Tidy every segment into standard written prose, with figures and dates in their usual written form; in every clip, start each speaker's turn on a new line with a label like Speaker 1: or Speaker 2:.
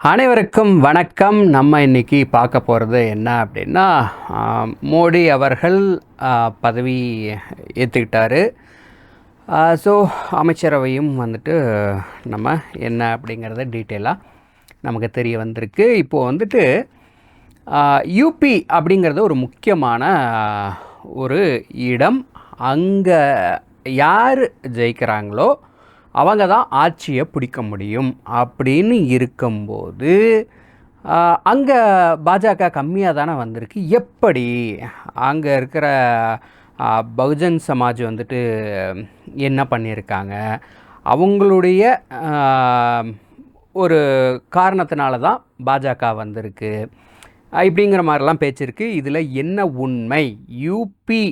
Speaker 1: அனைவருக்கும் வணக்கம். நம்ம இன்றைக்கி பார்க்க போகிறது என்ன அப்படின்னா, மோடி அவர்கள் பதவி ஏற்றுக்கிட்டார். ஸோ அமைச்சரவையும் வந்துட்டு நம்ம என்ன அப்படிங்கிறத டீட்டெயிலாக நமக்கு தெரிய வந்திருக்கு. இப்போது வந்துட்டு யூபி அப்படிங்கிறது ஒரு முக்கியமான ஒரு இடம். அங்கே யார் ஜெயிக்கிறாங்களோ அவங்க தான் ஆட்சியை பிடிக்க முடியும் அப்படின்னு இருக்கும்போது அங்கே பாஜக கம்மியாக தானே வந்திருக்கு. எப்படி அங்கே இருக்கிற பகுஜன் சமாஜ் வந்துட்டு என்ன பண்ணியிருக்காங்க, அவங்களுடைய ஒரு காரணத்தினால தான் பாஜக வந்திருக்கு இப்படிங்கிற மாதிரிலாம் பேச்சிருக்கு. இதில் என்ன உண்மை, யூபி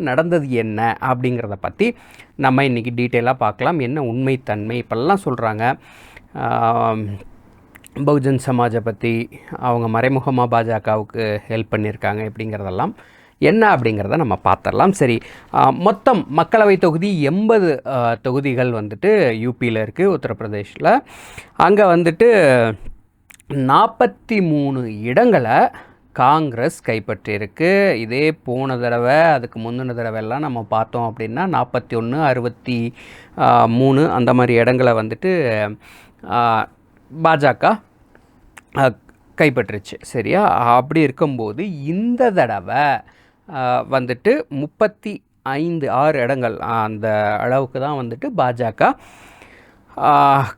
Speaker 1: நடந்தது என்ன அப்படிங்கிறத பற்றி நம்ம இன்றைக்கி டீட்டெயிலாக பார்க்கலாம். என்ன உண்மைத்தன்மை இப்போல்லாம் சொல்கிறாங்க பகுஜன் சமாஜை பற்றி, அவங்க மறைமுகமாக பாஜகவுக்கு ஹெல்ப் பண்ணியிருக்காங்க இப்படிங்கிறதெல்லாம் என்ன அப்படிங்கிறத நம்ம பார்த்துடலாம். சரி, மொத்தம் மக்களவை தொகுதி 80 தொகுதிகள் வந்துட்டு யூபியில் இருக்குது, உத்தரப்பிரதேஷில். அங்கே வந்துட்டு 43 இடங்களை காங்கிரஸ் கைப்பற்றியிருக்கு. இதே போன தடவை, அதுக்கு முந்தின தடவைலாம் நம்ம பார்த்தோம் அப்படின்னா 41, 63 அந்த மாதிரி இடங்களை வந்துட்டு பாஜக கைப்பற்றுச்சு. சரியா? அப்படி இருக்கும்போது இந்த தடவை வந்துட்டு 36 இடங்கள் அந்த அளவுக்கு தான் வந்துட்டு பாஜக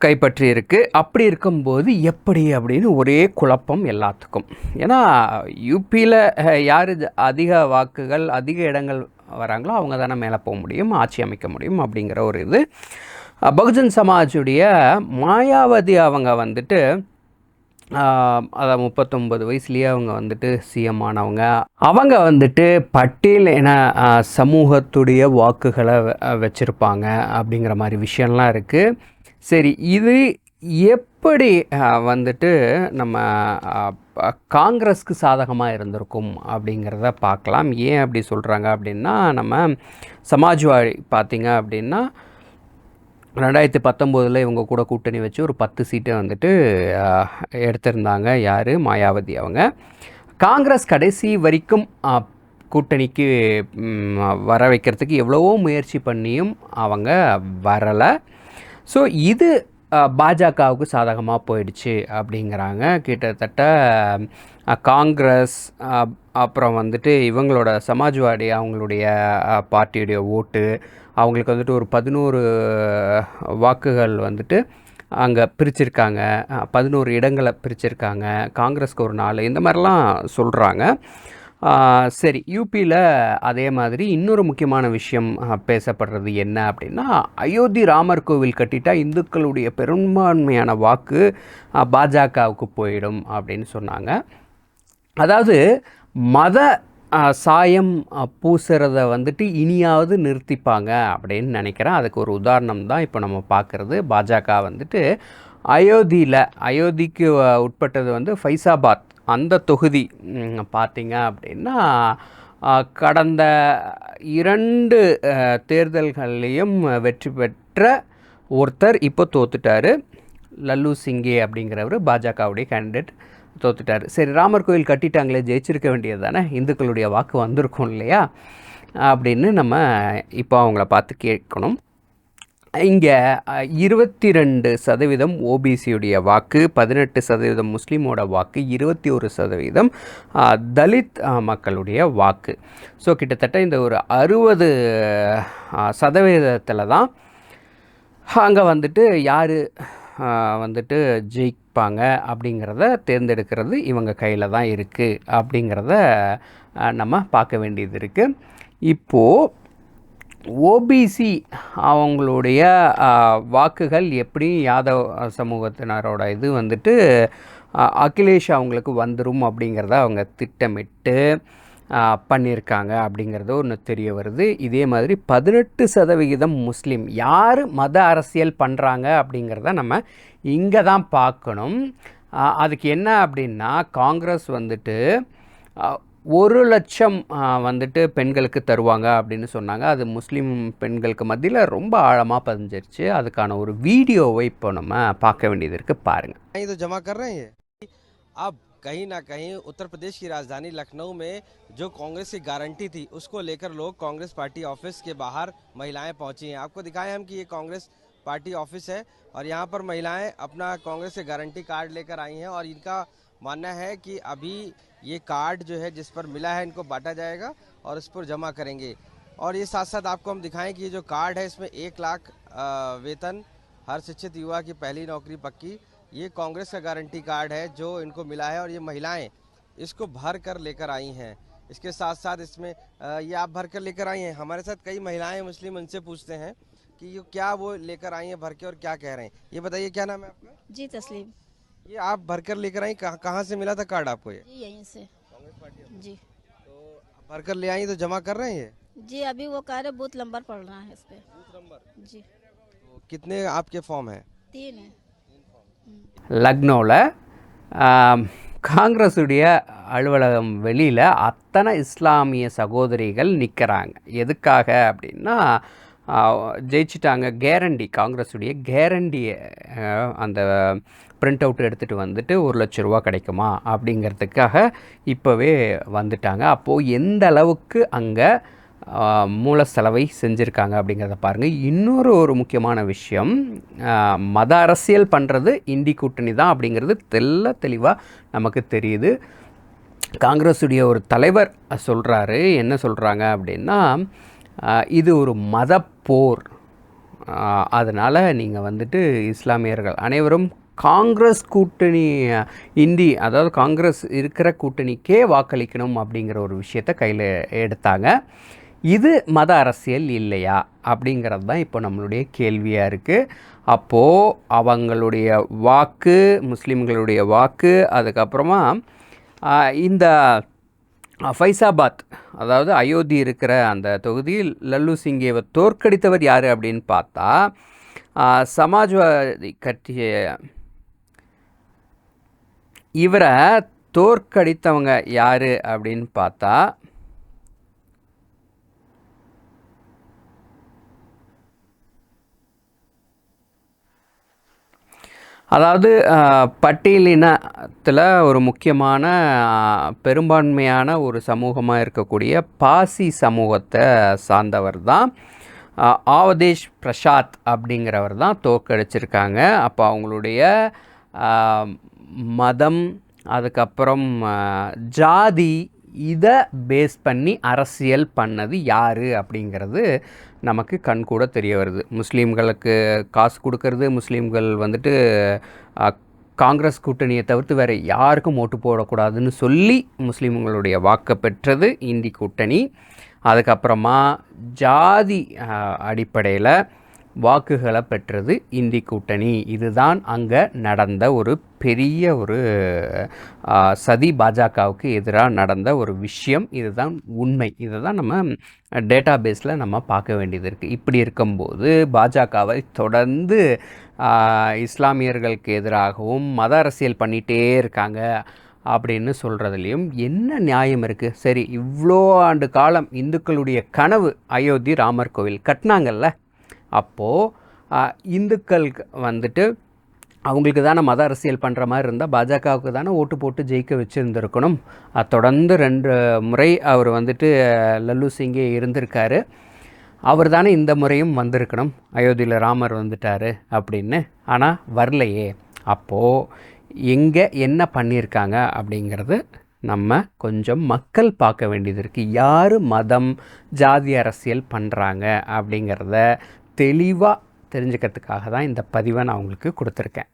Speaker 1: கைப்பற்றி இருக்குது. அப்படி இருக்கும்போது எப்படி அப்படின்னு ஒரே குழப்பம் எல்லாத்துக்கும். ஏன்னா யூபியில் யார் அதிக வாக்குகள், அதிக இடங்கள் வராங்களோ அவங்க தானே மேலே போக முடியும், ஆட்சி அமைக்க முடியும் அப்படிங்கிற ஒரு இது. பகுஜன் சமாஜுடைய மாயாவதி அவங்க வந்துட்டு அதான் 39 வயசுலேயே அவங்க வந்துட்டு சிஎம் ஆனவங்க. அவங்க வந்துட்டு பட்டேல் என சமூகத்துடைய வாக்குகளை வச்சுருப்பாங்க அப்படிங்கிற மாதிரி விஷயம்லாம் இருக்குது. சரி, இது எப்படி வந்துட்டு நம்ம காங்கிரஸ்க்கு சாதகமாக இருந்திருக்கும் அப்படிங்கிறத பார்க்கலாம். ஏன் அப்படி சொல்கிறாங்க அப்படின்னா, நம்ம சமாஜ்வாடி பார்த்திங்க அப்படின்னா 2019 இவங்க கூட கூட்டணி வச்சு ஒரு 10 சீட்டை வந்துட்டு எடுத்திருந்தாங்க. யார்? மாயாவதி அவங்க. காங்கிரஸ் கடைசி வரைக்கும் கூட்டணிக்கு வர வைக்கிறதுக்கு எவ்வளவோ முயற்சி பண்ணியும் அவங்க வரலை. ஸோ இது பாஜகவுக்கு சாதகமாக போயிடுச்சு அப்படிங்கிறாங்க. கிட்டத்தட்ட காங்கிரஸ் அப்புறம் வந்துட்டு இவங்களோட சமாஜ்வாடி அவங்களுடைய பார்ட்டியுடைய ஓட்டு அவங்களுக்கு வந்துட்டு ஒரு 11 வாக்குகள் வந்துட்டு அங்கே பிரிச்சிருக்காங்க, 11 இடங்களை பிரிச்சிருக்காங்க. காங்கிரஸ்க்கு ஒரு 4 இந்த மாதிரிலாம் சொல்கிறாங்க. சரி, யூபியில் அதே மாதிரி இன்னொரு முக்கியமான விஷயம் பேசப்படுறது என்ன அப்படின்னா, அயோத்தி ராமர் கோவில் கட்டிட்டா இந்துக்களுடைய பெரும்பான்மையான வாக்கு பாஜகவுக்கு போயிடும் அப்படின்னு சொன்னாங்க. அதாவது மத சாயம் பூசுறத வந்துட்டு இனியாவது நிறுத்திப்பாங்க அப்படின்னு நினைக்கிறேன். அதுக்கு ஒரு உதாரணம் தான் இப்போ நம்ம பார்க்குறது. பாஜக வந்துட்டு அயோத்திக்கு உட்பட்டது வந்து ஃபைசாபாத் அந்த தொகுதி பார்த்திங்க அப்படின்னா கடந்த 2 தேர்தல்கள்லேயும் வெற்றி பெற்ற ஒருத்தர் இப்போ தோத்துட்டார். லல்லு சிங்கே அப்படிங்கிறவர் பாஜகவுடைய கேண்டிடேட் தோத்துட்டார். சரி, ராமர் கோயில் கட்டிட்டாங்களே, ஜெயிச்சிருக்க வேண்டியது தானே, இந்துக்களுடைய வாக்கு வந்திருக்கும் இல்லையா அப்படின்னு நம்ம இப்போ அவங்கள பார்த்து கேட்கணும். இங்கே 22% ஓபிசியுடைய வாக்கு, 18% முஸ்லீமோட வாக்கு, 21% தலித் மக்களுடைய வாக்கு. ஸோ கிட்டத்தட்ட இந்த ஒரு 60% தான் அங்கே வந்துட்டு யார் வந்துட்டு ஜெயிப்பாங்க அப்படிங்கிறத தேர்ந்தெடுக்கிறது இவங்க கையில் தான் இருக்குது அப்படிங்கிறத நம்ம பார்க்க வேண்டியது இருக்குது. இப்போது ஓபிசி அவங்களுடைய வாக்குகள் எப்படி யாதவ் சமூகத்தினரோட இது வந்துட்டு அகிலேஷ் அவங்களுக்கு வந்துடும் அப்படிங்கிறத அவங்க திட்டமிட்டு பண்ணியிருக்காங்க அப்படிங்கிறது ஒன்று தெரிய வருது. இதே மாதிரி 18% முஸ்லீம். யார் மத அரசியல் பண்ணுறாங்க அப்படிங்கிறத நம்ம இங்கே தான் பார்க்கணும். அதுக்கு என்ன அப்படின்னா, காங்கிரஸ் வந்துட்டு 1,00,000 வந்துட்டு பெண்களுக்கு தருவாங்க அப்படின்னு சொன்னாங்க. அது முஸ்லீம் பெண்களுக்கு மத்தியில் ரொம்ப ஆழமாக பதிஞ்சிருச்சு. அதுக்கான ஒரு வீடியோவை இப்போ நம்ம பார்க்க வேண்டியது இருக்குது, பாருங்கள்.
Speaker 2: तो जमा कर रहे हैं अब कहीं ना कहीं उत्तर प्रदेश की राजधानी लखनऊ में जो कांग्रेस की गारंटी थी उसको लेकर लोग कांग्रेस पार्टी ऑफिस के बाहर महिलाएं पहुंची हैं। आपको दिखाएं हम कि ये कांग्रेस पार्टी ऑफिस है और यहाँ पर महिलाएं अपना कांग्रेस के गारंटी कार्ड लेकर आई हैं और इनका मानना है कि अभी ये कार्ड जो है जिस पर मिला है इनको बांटा जाएगा और इस पर जमा करेंगे। और ये साथ साथ आपको हम दिखाएं कि ये जो कार्ड है इसमें 1 लाख वेतन, हर शिक्षित युवा की पहली नौकरी पक्की, ये कांग्रेस का गारंटी कार्ड है जो इनको मिला है और ये महिलाएं इसको भर कर लेकर आई हैं। इसके साथ साथ इसमें ये आप भर कर लेकर आई हैं। हमारे साथ कई महिलाएं मुस्लिम, उनसे पूछते हैं कि ये क्या वो लेकर आई हैं भर के और क्या कह रहे हैं। ये बताइए, क्या नाम है आपका?
Speaker 3: जी तस्लीम।
Speaker 2: ये आप भर कर लेकर आई, कहाँ से मिला था कार्ड आपको? ये
Speaker 3: यहीं से।
Speaker 2: कांग्रेस पार्टी
Speaker 3: जी
Speaker 2: तो भर कर ले आई तो जमा कर रहे हैं ये
Speaker 3: जी, अभी वो कह रहे बूथ नंबर पड़ रहा है इस पे।
Speaker 2: Booth number.
Speaker 3: जी
Speaker 2: तो कितने आपके फॉर्म हैं?
Speaker 3: 3 है।
Speaker 1: லக்னோவில் காங்கிரஸுடைய அலுவலகம் வெளியில் அத்தனை இஸ்லாமிய சகோதரிகள் நிற்கிறாங்க. எதுக்காக அப்படின்னா, ஜெயிச்சிட்டாங்க, கேரண்டி, காங்கிரஸுடைய கேரண்டியை அந்த பிரிண்ட் அவுட் எடுத்துகிட்டு வந்துட்டு 1,00,000 ரூபா கிடைக்குமா அப்படிங்கிறதுக்காக இப்போவே வந்துட்டாங்க. அப்போது எந்த அளவுக்கு அங்கே மூல செலவை செஞ்சுருக்காங்க அப்படிங்கிறத பாருங்கள். இன்னொரு முக்கியமான விஷயம், மத அரசியல் பண்ணுறது இந்தி கூட்டணி தான் அப்படிங்கிறது தெளிவாக நமக்கு தெரியுது. காங்கிரஸுடைய ஒரு தலைவர் சொல்கிறாரு, என்ன சொல்கிறாங்க அப்படின்னா, இது ஒரு மத போர், அதனால் நீங்கள் வந்துட்டு இஸ்லாமியர்கள் அனைவரும் காங்கிரஸ் கூட்டணி, இந்தி, அதாவது காங்கிரஸ் இருக்கிற கூட்டணிக்கே வாக்களிக்கணும் அப்படிங்கிற ஒரு விஷயத்தை கையில் எடுத்தாங்க. இது மத அரசியல் இல்லையா அப்படிங்கிறது தான் இப்போ நம்மளுடைய கேள்வியாக இருக்குது. அப்போது அவங்களுடைய வாக்கு, முஸ்லீம்களுடைய வாக்கு, அதுக்கப்புறமா இந்த ஃபைசாபாத், அதாவது அயோத்தி இருக்கிற அந்த தொகுதியில் லல்லு சிங்கேவை தோற்கடித்தவர் யார் அப்படின்னு பார்த்தா, சமாஜ்வாதி கட்சி, இவரை தோற்கடித்தவங்க யார் அப்படின்னு பார்த்தா அதாவது பட்டியலினத்தில் ஒரு முக்கியமான பெரும்பான்மையான ஒரு சமூகமாக இருக்கக்கூடிய பாசி சமூகத்தை சார்ந்தவர் தான் ஆவதேஷ் பிரசாத் அப்படிங்கிறவர் தான் தோற்கடிச்சிருக்காங்க. அப்போ அவங்களுடைய மதம், அதுக்கப்புறம் ஜாதி, இதை பேஸ் பண்ணி அரசியல் பண்ணது யார் அப்படிங்கிறது நமக்கு கண்கூட தெரிய வருது. முஸ்லீம்களுக்கு காசு கொடுக்கறது, முஸ்லீம்கள் வந்துட்டு காங்கிரஸ் கூட்டணியை தவிர்த்து வேறு யாருக்கும் ஓட்டு போடக்கூடாதுன்னு சொல்லி முஸ்லீம்களுடைய வாக்கை பெற்றது இந்தி கூட்டணி. அதுக்கப்புறமா ஜாதி அடிப்படையில் வாக்குகளை பெற்றது இந்தி கூட்டணி. இதுதான் அங்கே நடந்த ஒரு பெரிய ஒரு சதி, பாஜகவுக்கு எதிராக நடந்த ஒரு விஷயம். இதுதான் உண்மை. இதை தான் நம்ம டேட்டா பேஸில் நம்ம பார்க்க வேண்டியது இருக்குது. இப்படி இருக்கும்போது பாஜகவை தொடர்ந்து இஸ்லாமியர்களுக்கு எதிராகவும் மத அரசியல் பண்ணிகிட்டே இருக்காங்க அப்படின்னு சொல்கிறதுலையும் என்ன நியாயம் இருக்குது? சரி, இவ்வளோ ஆண்டு காலம் இந்துக்களுடைய கனவு அயோத்தி ராமர் கோவில் கட்டினாங்கல்ல, அப்போது இந்துக்களுக்கு வந்துட்டு அவங்களுக்கு தானே மத அரசியல் பண்ணுற மாதிரி இருந்தால் பாஜகவுக்கு தானே ஓட்டு போட்டு ஜெயிக்க வச்சுருந்துருக்கணும். தொடர்ந்து 2 முறை அவர் வந்துட்டு லல்லு சிங்கே இருந்திருக்காரு. அவர் தானே இந்த முறையும் வந்திருக்கணும், அயோத்தியில் ராமர் வந்துட்டார் அப்படின்னு. ஆனால் வரலையே. அப்போது எங்கே என்ன பண்ணியிருக்காங்க அப்படிங்கிறது நம்ம கொஞ்சம் மக்கள் பார்க்க வேண்டியது இருக்குது. யார் மதம், ஜாதி அரசியல் பண்ணுறாங்க அப்படிங்கிறத தெளிவாக தெரிஞ்சுக்கிறதுக்காக தான் இந்த பதிவை நான் உங்களுக்கு கொடுத்துருக்கேன்.